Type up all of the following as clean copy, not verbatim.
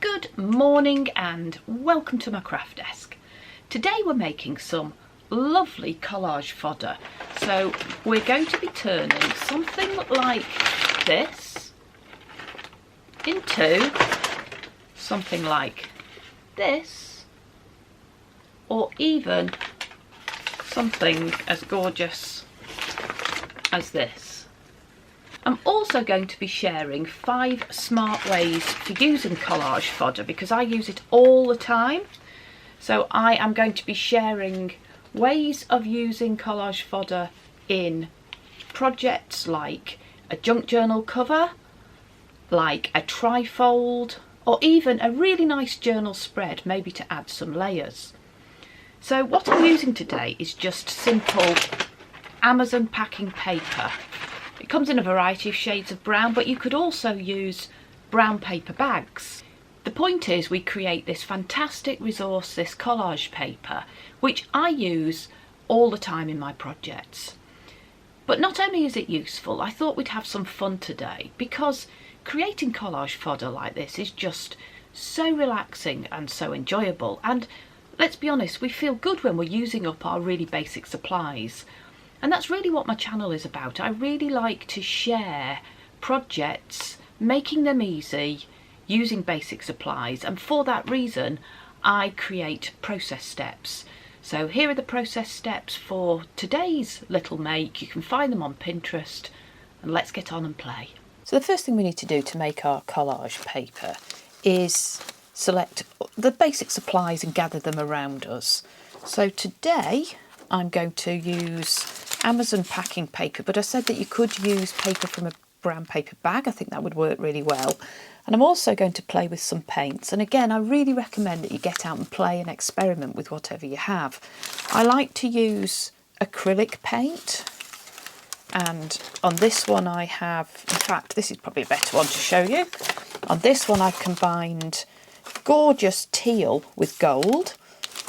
Good morning and welcome to my craft desk. Today we're making some lovely collage fodder. So we're going to be turning something like this into something like this, or even something as gorgeous as this. I'm also going to be sharing 5 smart ways for using collage fodder because I use it all the time. So I am going to be sharing ways of using collage fodder in projects like a junk journal cover, like a trifold, or even a really nice journal spread, maybe to add some layers. So what I'm using today is just simple Amazon packing paper. It comes in a variety of shades of brown, but you could also use brown paper bags. The point is we create this fantastic resource, this collage paper, which I use all the time in my projects. But not only is it useful, I thought we'd have some fun today because creating collage fodder like this is just so relaxing and so enjoyable. And let's be honest, we feel good when we're using up our really basic supplies. And that's really what my channel is about. I really like to share projects, making them easy, using basic supplies, and for that reason I create process steps. So here are the process steps for today's little make. You can find them on Pinterest, and let's get on and play. So the first thing we need to do to make our collage paper is select the basic supplies and gather them around us. So today I'm going to use Amazon packing paper, but I said that you could use paper from a brown paper bag. I think that would work really well. And I'm also going to play with some paints. And again, I really recommend that you get out and play and experiment with whatever you have. I like to use acrylic paint. And on this one I have, in fact, this is probably a better one to show you. On this one I've combined gorgeous teal with gold.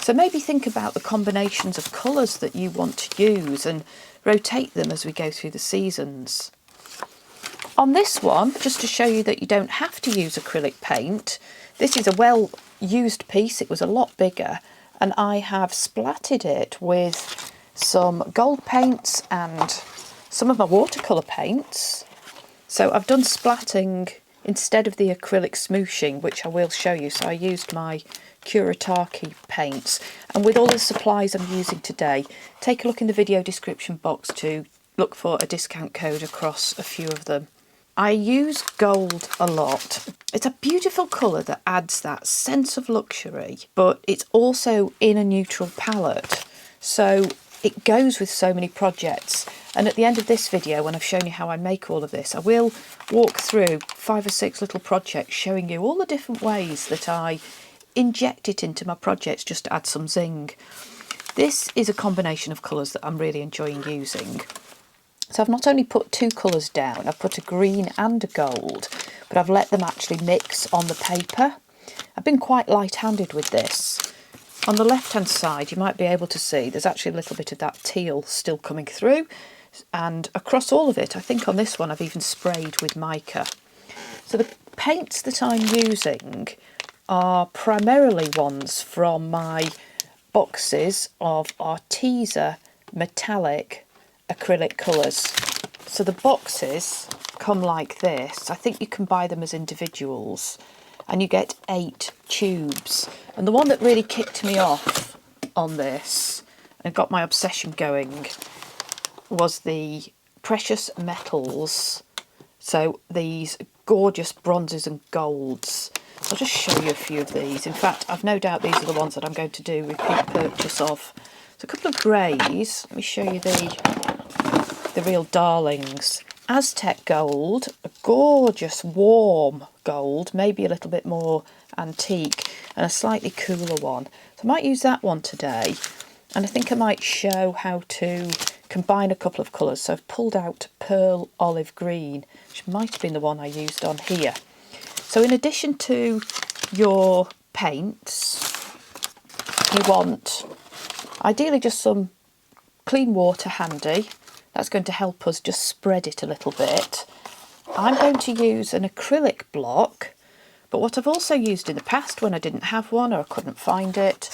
So maybe think about the combinations of colours that you want to use and rotate them as we go through the seasons. On this one, just to show you that you don't have to use acrylic paint, this is a well-used piece. It was a lot bigger, and I have splattered it with some gold paints and some of my watercolour paints. So I've done splatting instead of the acrylic smooshing, which I will show you. So I used my Kuretake paints, and with all the supplies I'm using today, take a look in the video description box to look for a discount code across a few of them. I use gold a lot. It's a beautiful colour that adds that sense of luxury, but it's also in a neutral palette, so it goes with so many projects. And at the end of this video, when I've shown you how I make all of this, I will walk through 5 or 6 little projects showing you all the different ways that I inject it into my projects just to add some zing. This is a combination of colours that I'm really enjoying using. So I've not only put 2 colours down, I've put a green and a gold, but I've let them actually mix on the paper. I've been quite light-handed with this. On the left-hand side, you might be able to see there's actually a little bit of that teal still coming through, and across all of it, I think on this one I've even sprayed with Mica. So the paints that I'm using are primarily ones from my boxes of Arteza metallic acrylic colours. So the boxes come like this. I think you can buy them as individuals, and you get 8 tubes. And the one that really kicked me off on this and got my obsession going was the precious metals. So these gorgeous bronzes and golds. I'll just show you a few of these. In fact, I've no doubt these are the ones that I'm going to do repeat purchase of. So a couple of greys. Let me show you the real darlings. Aztec gold, a gorgeous warm gold, maybe a little bit more antique, and a slightly cooler one. So I might use that one today, and I think I might show how to combine a couple of colours. So I've pulled out pearl olive green, which might have been the one I used on here. So in addition to your paints, you want ideally just some clean water handy. That's going to help us just spread it a little bit. I'm going to use an acrylic block, But what I've also used in the past when I didn't have one or I couldn't find it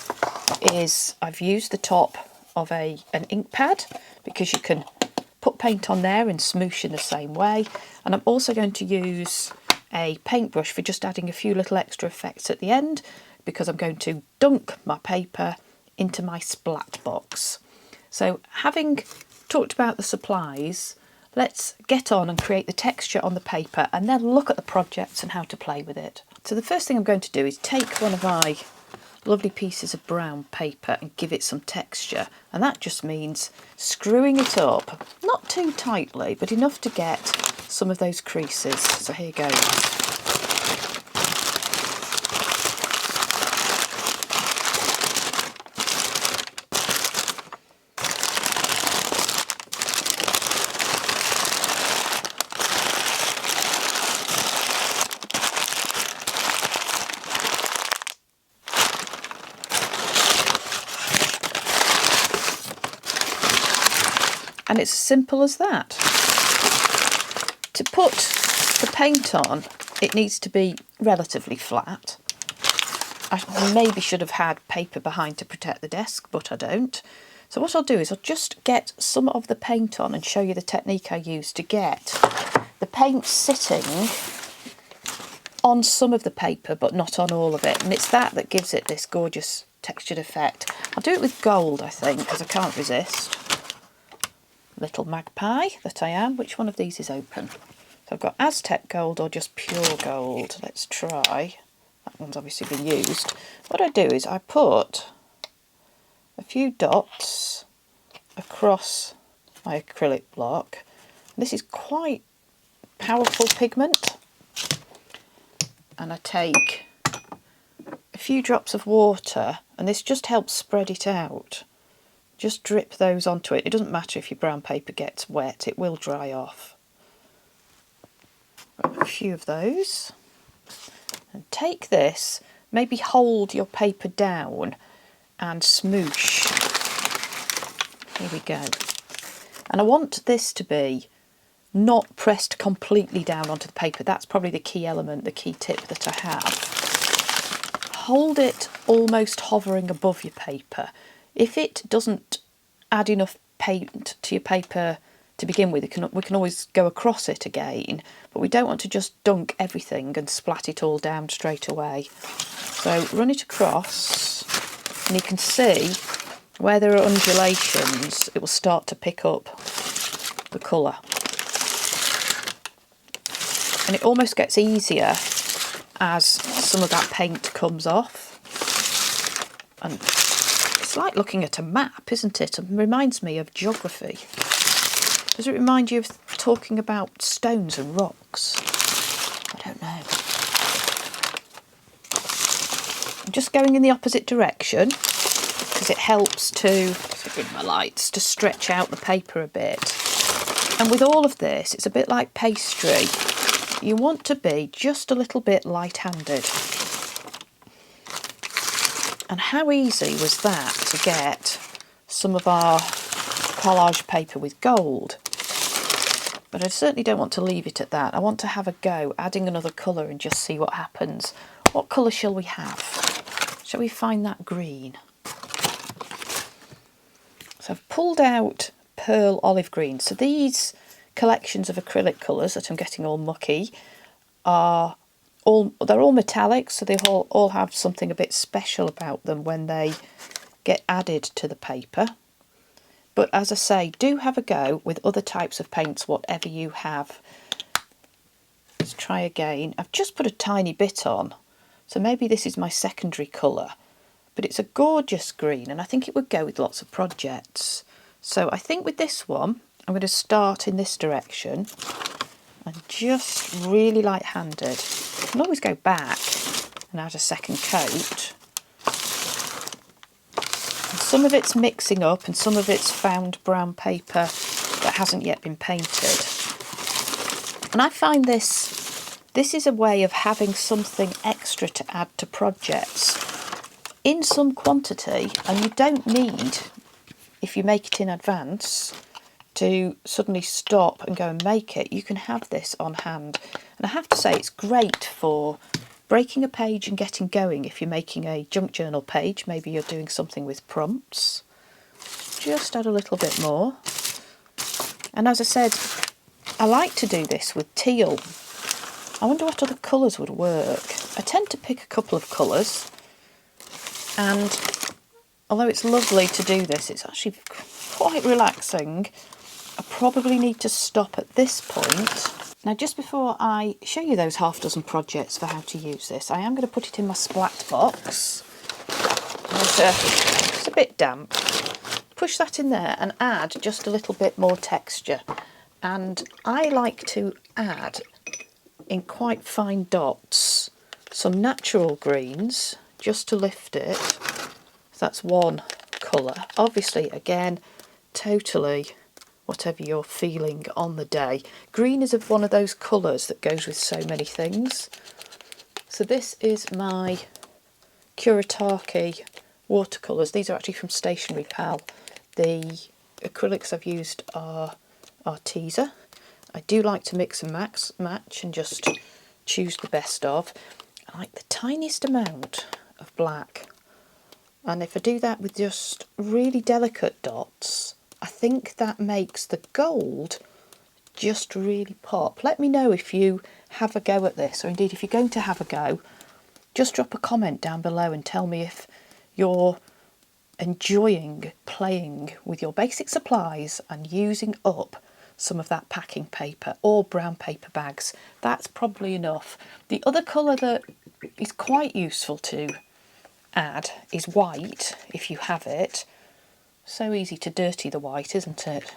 is I've used the top of an ink pad, because you can put paint on there and smoosh in the same way. And I'm also going to use a paintbrush for just adding a few little extra effects at the end, because I'm going to dunk my paper into my splat box. So having talked about the supplies, let's get on and create the texture on the paper and then look at the projects and how to play with it. So the first thing I'm going to do is take one of my lovely pieces of brown paper and give it some texture, and that just means screwing it up, not too tightly but enough to get some of those creases. So here goes. And it's as simple as that. To put the paint on, it needs to be relatively flat. I maybe should have had paper behind to protect the desk, but I don't. So what I'll do is I'll just get some of the paint on and show you the technique I use to get the paint sitting on some of the paper but not on all of it. And it's that gives it this gorgeous textured effect. I'll do it with gold, I think, because I can't resist. Little magpie that I am. Which one of these is open? So I've got Aztec gold or just pure gold. Let's try. That one's obviously been used. What I do is I put a few dots across my acrylic block. This is quite powerful pigment. And I take a few drops of water, and this just helps spread it out. Just drip those onto it. It doesn't matter if your brown paper gets wet, it will dry off. A few of those. And take this, maybe hold your paper down and smoosh. Here we go. And I want this to be not pressed completely down onto the paper. That's probably the key element, the key tip that I have. Hold it almost hovering above your paper. If it doesn't add enough paint to your paper to begin with, we can always go across it again, but we don't want to just dunk everything and splat it all down straight away. So run it across, and you can see where there are undulations, it will start to pick up the colour. And it almost gets easier as some of that paint comes off. And it's like looking at a map, isn't it? It reminds me of geography. Does it remind you of talking about stones and rocks? I don't know. I'm just going in the opposite direction because it helps to, with my lights, to stretch out the paper a bit. And with all of this, it's a bit like pastry. You want to be just a little bit light-handed. And how easy was that to get some of our collage paper with gold? But I certainly don't want to leave it at that. I want to have a go adding another colour and just see what happens. What colour shall we have? Shall we find that green? So I've pulled out pearl olive green. So these collections of acrylic colours that I'm getting all mucky are they're all metallic, so they all have something a bit special about them when they get added to the paper. But as I say, do have a go with other types of paints, whatever you have. Let's try again. I've just put a tiny bit on, so maybe this is my secondary colour, but it's a gorgeous green and I think it would go with lots of projects. So I think with this one, I'm going to start in this direction and just really light-handed. You can always go back and add a second coat. And some of it's mixing up and some of it's found brown paper that hasn't yet been painted. And I find this is a way of having something extra to add to projects in some quantity, and you don't need, if you make it in advance, to suddenly stop and go and make it. You can have this on hand. And I have to say, it's great for breaking a page and getting going if you're making a junk journal page. Maybe you're doing something with prompts. Just add a little bit more. And as I said, I like to do this with teal. I wonder what other colours would work. I tend to pick a couple of colours, and although it's lovely to do this, it's actually quite relaxing. I probably need to stop at this point. Now, just before I show you those half dozen projects for how to use this, I am going to put it in my splat box. It's a bit damp. Push that in there and add just a little bit more texture. And I like to add, in quite fine dots, some natural greens just to lift it. So that's one colour. Obviously, again, totally whatever you're feeling on the day. Green is of one of those colours that goes with so many things. So this is my Kuretake Watercolours. These are actually from Stationery Pal. The acrylics I've used are teaser. I do like to mix and match and just choose the best of. I like the tiniest amount of black, and if I do that with just really delicate dots, I think that makes the gold just really pop. Let me know if you have a go at this, or indeed if you're going to have a go, just drop a comment down below and tell me if you're enjoying playing with your basic supplies and using up some of that packing paper or brown paper bags. That's probably enough. The other colour that is quite useful to add is white, if you have it. So easy to dirty the white, isn't it?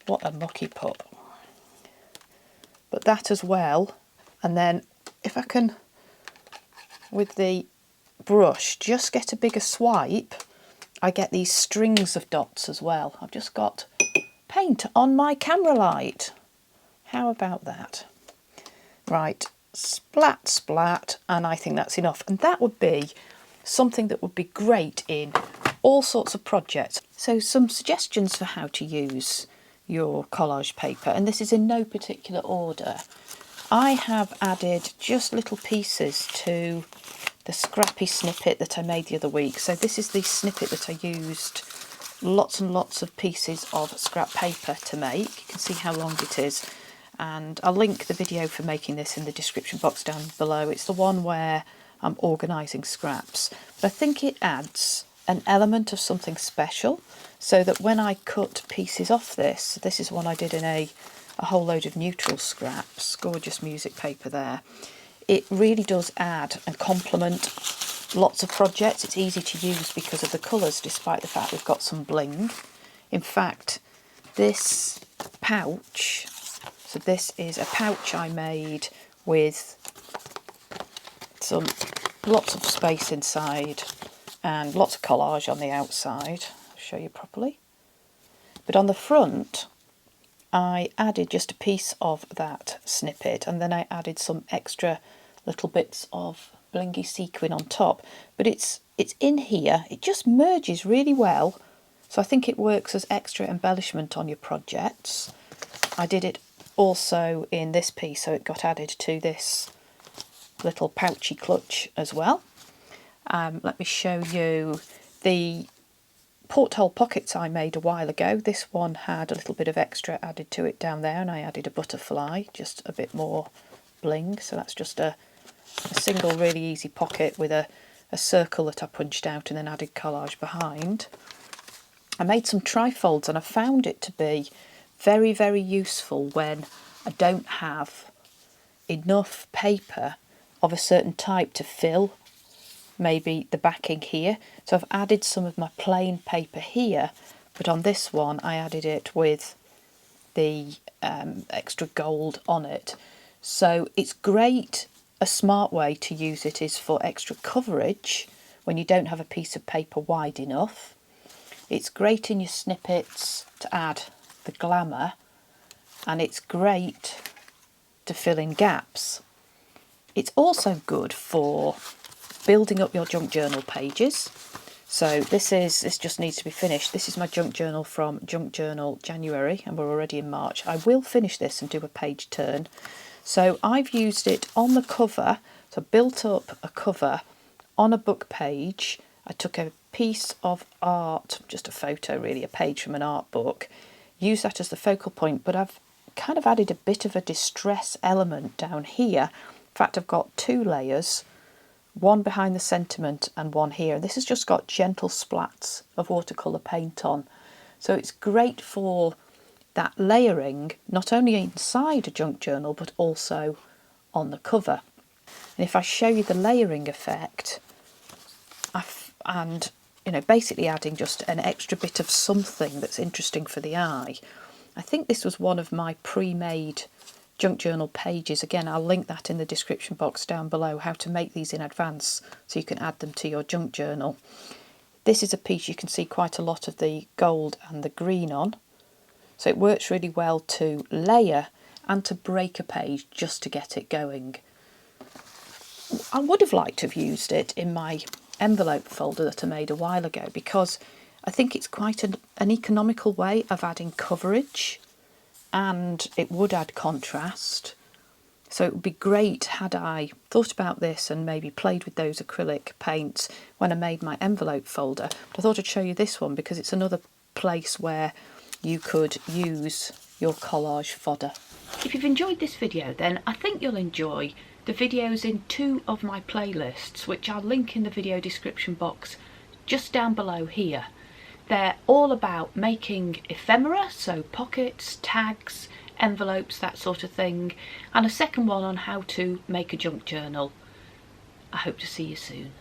What a mucky pup. But that as well, and then if I can, with the brush, just get a bigger swipe, I get these strings of dots as well. I've just got paint on my camera light. How about that? Right, splat, splat, and I think that's enough. And that would be something that would be great in all sorts of projects. So some suggestions for how to use your collage paper, and this is in no particular order. I have added just little pieces to the scrappy snippet that I made the other week. So this is the snippet that I used lots and lots of pieces of scrap paper to make. You can see how long it is, and I'll link the video for making this in the description box down below. It's the one where I'm organising scraps, but I think it adds an element of something special, so that when I cut pieces off this is one I did in a whole load of neutral scraps, gorgeous music paper there. It really does add and complement lots of projects. It's easy to use because of the colours, despite the fact we've got some bling. In fact, this pouch, so this is a pouch I made with lots of space inside and lots of collage on the outside. I'll show you properly. But on the front, I added just a piece of that snippet, and then I added some extra little bits of blingy sequin on top. But it's in here, it just merges really well, so I think it works as extra embellishment on your projects. I did it also in this piece, so it got added to this little pouchy clutch as well. Let me show you the porthole pockets I made a while ago. This one had a little bit of extra added to it down there, and I added a butterfly, just a bit more bling. So that's just a single really easy pocket with a circle that I punched out and then added collage behind. I made some trifolds, and I found it to be very, very useful when I don't have enough paper of a certain type to fill maybe the backing here. So I've added some of my plain paper here, but on this one I added it with the extra gold on it. So it's great. A smart way to use it is for extra coverage when you don't have a piece of paper wide enough. It's great in your snippets to add the glamour, and it's great to fill in gaps. It's also good for building up your junk journal pages. So this just needs to be finished. This is my junk journal from Junk Journal January, and we're already in March. I will finish this and do a page turn. So I've used it on the cover So I built up a cover on a book page. I took a piece of art, just a photo really, a page from an art book, used that as the focal point, but I've kind of added a bit of a distress element down here. In fact, I've got 2 layers, one behind the sentiment and one here. This has just got gentle splats of watercolour paint on. So it's great for that layering, not only inside a junk journal, but also on the cover. And if I show you the layering effect, and basically adding just an extra bit of something that's interesting for the eye. I think this was one of my pre-made junk journal pages. Again, I'll link that in the description box down below, how to make these in advance so you can add them to your junk journal. This is a piece you can see quite a lot of the gold and the green on. So it works really well to layer and to break a page just to get it going. I would have liked to have used it in my envelope folder that I made a while ago, because I think it's quite an economical way of adding coverage, and it would add contrast. So it would be great had I thought about this and maybe played with those acrylic paints when I made my envelope folder. But I thought I'd show you this one because it's another place where you could use your collage fodder. If you've enjoyed this video, then I think you'll enjoy the videos in 2 of my playlists, which I'll link in the video description box just down below here. They're all about making ephemera, so pockets, tags, envelopes, that sort of thing, and a second one on how to make a junk journal. I hope to see you soon.